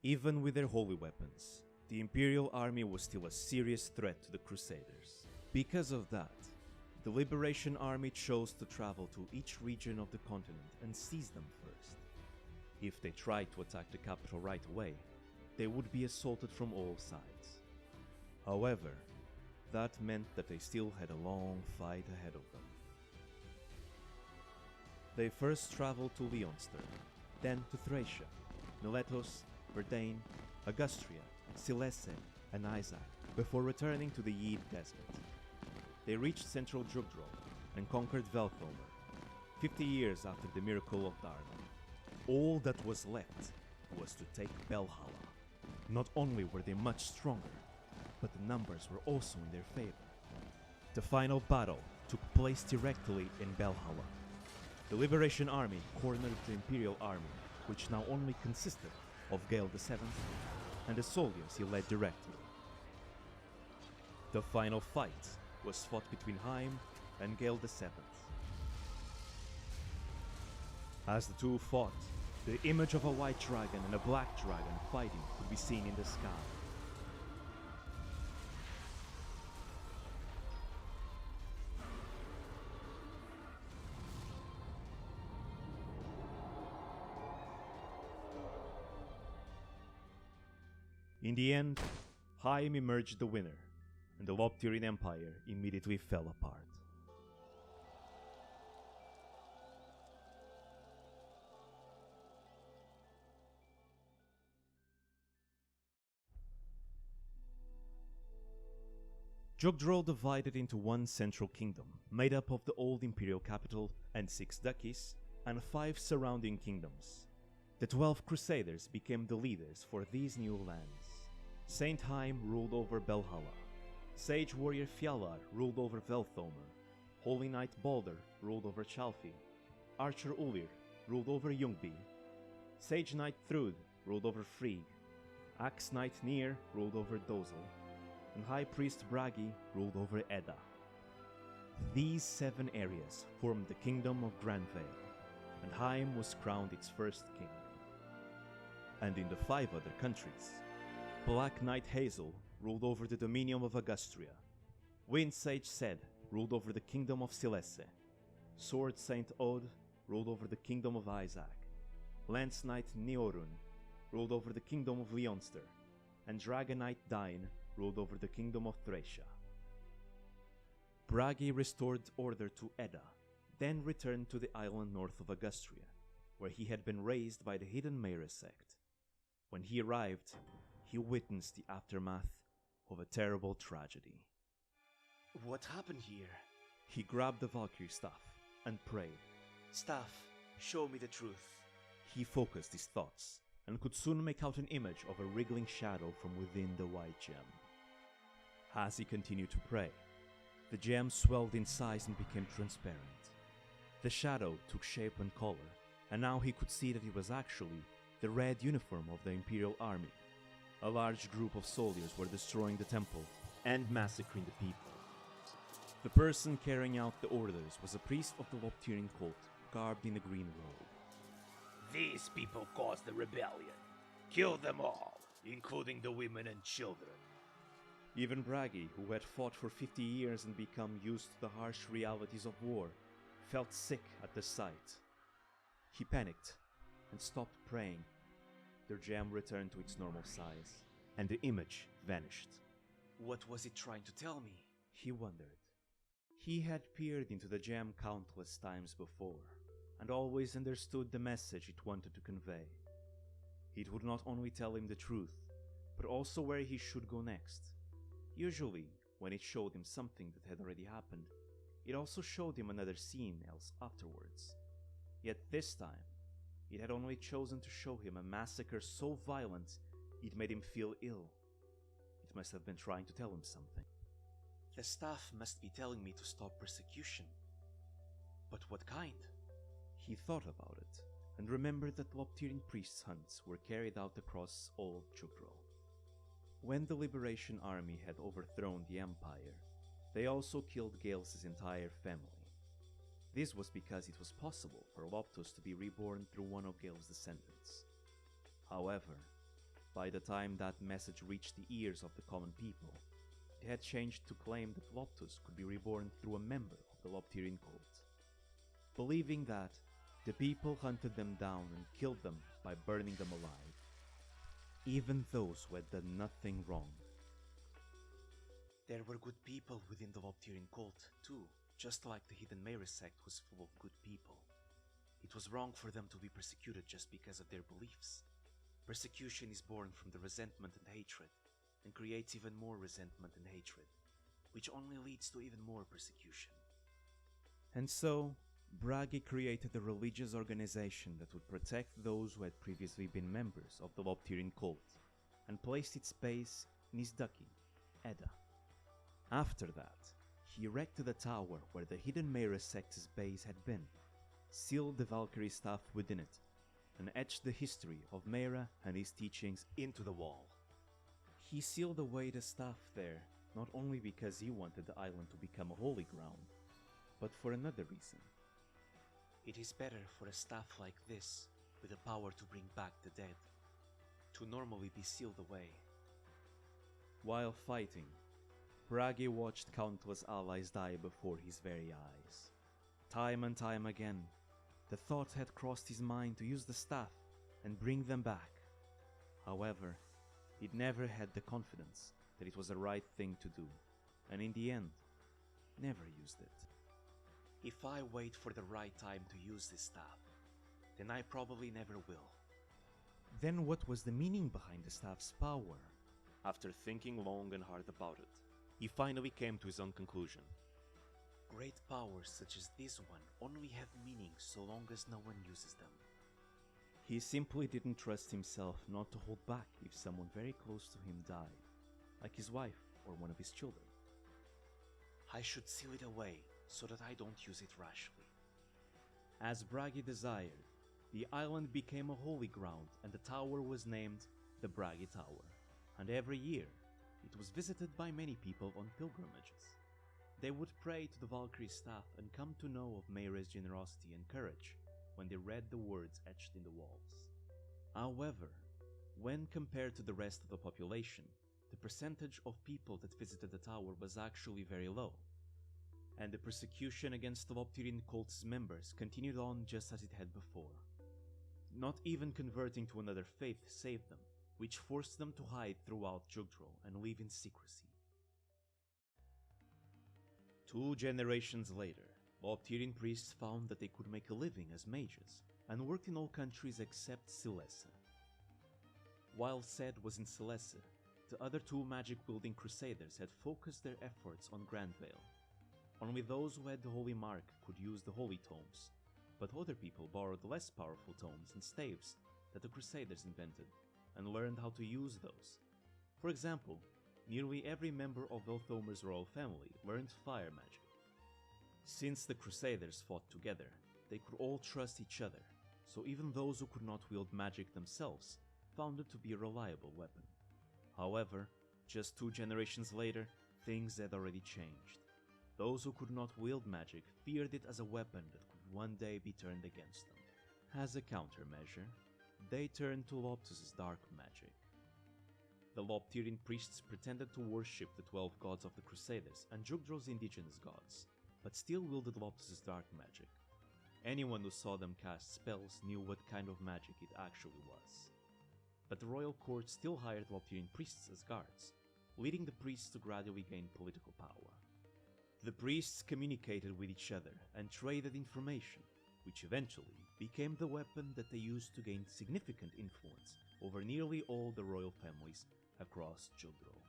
Even with their holy weapons, the Imperial army was still a serious threat to the Crusaders. Because of that, the Liberation Army chose to travel to each region of the continent and seize them first. If they tried to attack the capital right away, they would be assaulted from all sides. However, that meant that they still had a long fight ahead of them. They first traveled to Leonster, then to Thracia, Miletos, Verdain, Augustria, Silese, and Isaac, before returning to the Yid Desert. They reached central Jugdrol and conquered Velthomer, 50 years after the Miracle of Darnam. All that was left was to take Belhalla. Not only were they much stronger, but the numbers were also in their favor. The final battle took place directly in Belhalla. The Liberation Army cornered the Imperial Army, which now only consisted of Gale VII and the soldiers he led directly. The final fight was fought between Haim and Gale VII. As the two fought, the image of a white dragon and a black dragon fighting could be seen in the sky. In the end, Haim emerged the winner, and the Loptyrian Empire immediately fell apart. Jugdrol divided into one central kingdom, made up of the old imperial capital and 6 duchies, and 5 surrounding kingdoms. The 12 Crusaders became the leaders for these new lands. Saint Haim ruled over Belhalla. Sage warrior Fjalar ruled over Velthomer. Holy Knight Balder ruled over Chalfi. Archer Ulir ruled over Ljungby. Sage Knight Thrud ruled over Frigg. Axe Knight Nir ruled over Dozel. And High Priest Bragi ruled over Edda. These 7 areas formed the Kingdom of Granvale, and Haim was crowned its first king. And in the 5 other countries, Black Knight Hazel ruled over the Dominion of Augustria. Wind Sage Sed ruled over the Kingdom of Silese. Sword Saint Od ruled over the Kingdom of Isaac. Lance Knight Neorun ruled over the Kingdom of Leonster. And Dragon Knight Dain ruled over the Kingdom of Thracia. Bragi restored order to Edda, then returned to the island north of Augustria, where he had been raised by the hidden Meira sect. When he arrived, he witnessed the aftermath of a terrible tragedy. What happened here? He grabbed the Valkyrie staff and prayed. Staff, show me the truth. He focused his thoughts and could soon make out an image of a wriggling shadow from within the white gem. As he continued to pray, the gem swelled in size and became transparent. The shadow took shape and color, and now he could see that it was actually the red uniform of the Imperial Army. A large group of soldiers were destroying the temple and massacring the people. The person carrying out the orders was a priest of the Loptyrian cult, garbed in a green robe. These people caused the rebellion. Kill them all, including the women and children. Even Bragi, who had fought for 50 years and become used to the harsh realities of war, felt sick at the sight. He panicked and stopped praying. The gem returned to its normal size, and the image vanished. What was it trying to tell me? He wondered. He had peered into the gem countless times before, and always understood the message it wanted to convey. It would not only tell him the truth, but also where he should go next. Usually, when it showed him something that had already happened, it also showed him another scene else afterwards. Yet this time, it had only chosen to show him a massacre so violent it made him feel ill. It must have been trying to tell him something. The staff must be telling me to stop persecution. But what kind? He thought about it, and remembered that Loptyrian priests' hunts were carried out across all Jugdrol. When the Liberation Army had overthrown the Empire, they also killed Gale's entire family. This was because it was possible for Loptos to be reborn through one of Gale's descendants. However, by the time that message reached the ears of the common people, it had changed to claim that Loptus could be reborn through a member of the Loptyrian cult, believing that the people hunted them down and killed them by burning them alive, even those who had done nothing wrong. There were good people within the Loptyrian cult, too, just like the Hidden Mara sect was full of good people. It was wrong for them to be persecuted just because of their beliefs. Persecution is born from the resentment and hatred, and creates even more resentment and hatred, which only leads to even more persecution. And so, Bragi created a religious organization that would protect those who had previously been members of the Loptyrian cult, and placed its base in his duchy, Edda. After that, he erected a tower where the Hidden Mara sect's base had been, sealed the Valkyrie staff within it, and etched the history of Mara and his teachings into the wall. He sealed away the staff there, not only because he wanted the island to become a holy ground, but for another reason. It is better for a staff like this, with the power to bring back the dead, to normally be sealed away. While fighting, Bragi watched countless allies die before his very eyes. Time and time again, the thought had crossed his mind to use the staff and bring them back. However, he'd never had the confidence that it was the right thing to do, and in the end, never used it. If I wait for the right time to use this staff, then I probably never will. Then what was the meaning behind the staff's power? After thinking long and hard about it, he finally came to his own conclusion. Great powers such as this one only have meaning so long as no one uses them. He simply didn't trust himself not to hold back if someone very close to him died, like his wife or one of his children. I should seal it away so that I don't use it rashly. As Bragi desired, the island became a holy ground and the tower was named the Bragi Tower, and every year it was visited by many people on pilgrimages. They would pray to the Valkyrie staff and come to know of Mara's generosity and courage when they read the words etched in the walls. However, when compared to the rest of the population, the percentage of people that visited the tower was actually very low, and the persecution against the Loptyrian cult's members continued on just as it had before. Not even converting to another faith saved them, which forced them to hide throughout Jugdral and live in secrecy. 2 generations later, Loptyrian priests found that they could make a living as mages, and worked in all countries except Silesa. While Sed was in Silesa, the other 2 magic-wielding crusaders had focused their efforts on Grandvale. Only those who had the Holy Mark could use the Holy Tomes, but other people borrowed less powerful tomes and staves that the crusaders invented, and learned how to use those. For example, nearly every member of Velthomer's royal family learned fire magic. Since the crusaders fought together, they could all trust each other, so even those who could not wield magic themselves found it to be a reliable weapon. However, just 2 generations later, things had already changed. Those who could not wield magic feared it as a weapon that could one day be turned against them. As a countermeasure, they turned to Loptus's dark magic. The Loptyrian priests pretended to worship the 12 gods of the Crusaders and Jugdral's indigenous gods, but still wielded Loptus's dark magic. Anyone who saw them cast spells knew what kind of magic it actually was. But the royal court still hired Loptyrian priests as guards, leading the priests to gradually gain political power. The priests communicated with each other and traded information, which eventually became the weapon that they used to gain significant influence over nearly all the royal families across Jugdral.